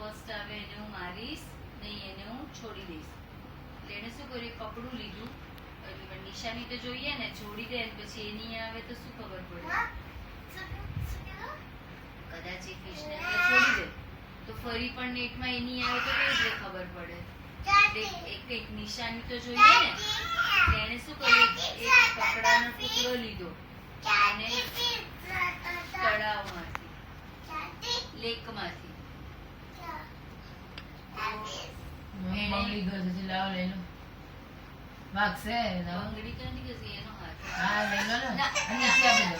First આવે એને હું મારીશ નહીં, એને હું છોડી દઈશ. એટલે એને શું કર્યું, કપડું લીધું. એટલે નિશાની તો જોઈએ ને, છોડી દે ને પછી એ નહીં આવે તો શું ખબર પડે. કદાચ એ ફિશને છોડી દે તો ફરી પણ નેટમાં એ નહીં આવે તો કેવી રીતે ખબર પડે. એક નિશાની તો જોઈએ ને. એટલે એને શું કર્યું, એક કપડાનો ટુકડો લીધો અને તળાવમાંથી, લેકમાંથી બંગડી ગયો છે, લાવો લઈ લો. વાગશે બંગડી તો નથી કહેતી, એનો હાથ. હા લઈ લો ને, ના, નીચે આપી દો.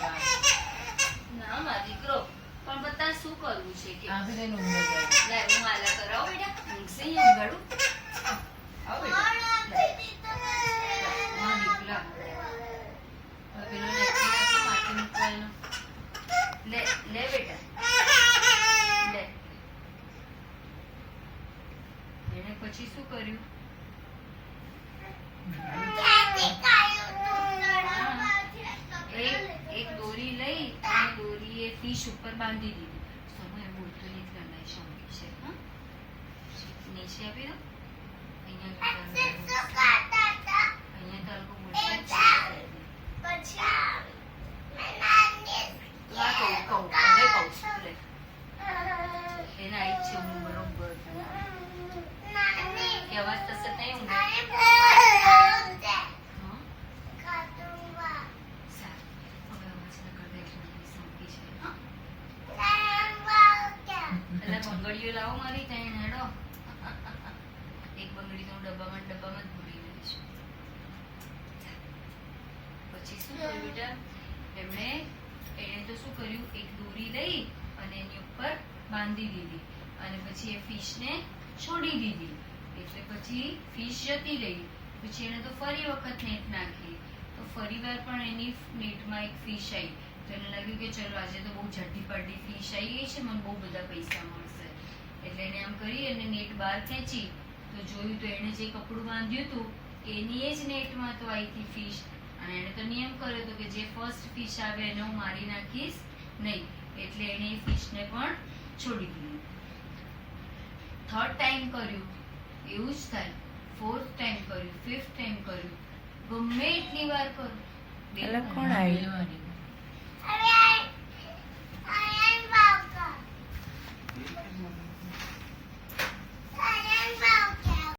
ના મારો દીકરો, પણ બતા શું કરવું છે કે આપી દે ઊંઘ જાય. લાય હું આલા કરાવ બેટા, ઊંઘશે અહીંયા ઊંઘાડું. આવ બેટા, હા દીકલા. હવે પેલો લેક્ચર આપો, માથે મૂકવાનો. લે લે બેટા, લે. એને પછી શું કર્યું, એક દોરી લઈ અને દોરી એ ફિશ ઉપર બાંધી દીધી. સમય બોલતો નથી, લડાઈ શોધી છે. હા, નીચે આપી દો. અહીંયા તળકો બોલશે. કહું છું લે. એના ઈ છે હું બરોબર કે અવાજ થશે નહીં ઊંઘે. બંગડીઓ લાવો મારી ત્યાં હેડો. એક બંગડી તો હું ડબ્બામાં જ ભૂલી ગઈ છું. પછી શું કર્યું બેટા, એને તો શું કર્યું, એક દોરી લઈ અને એની ઉપર બાંધી દીધી અને પછી એ ફિશને છોડી દીધી. એટલે પછી ફિશ જતી રહી. પછી એને તો ફરી વખત નેટ નાખી તો ફરી વાર પણ એની નેટમાં એક ફિશ આવી. તો એને લાગ્યું કે ચલો આજે તો બહુ ઝડપી પડતી ફિશ આવી ગઈ છે, મને બહુ બધા પૈસા મળશે. એટલે એને આમ કરી અને નેટ બહાર ખેંચી તો જોયું તો એને જે કપડું બાંધ્યું હતું એની જ નેટમાં તો આવી હતી ફિશ. અને એને તો નિયમ કર્યો હતો કે જે ફર્સ્ટ ફિશ આવે એને હું મારી નાખીશ નહીં. એટલે એને એ ફિશને પણ છોડી દીધી. થર્ડ ટાઈમ કર્યું એવું જ થાય, ફોર્થ ટાઈમ કર્યું, ફિફ્થ ટાઈમ કર્યું, ગમે એટલી વાર કરો. કોણ આવ્યું?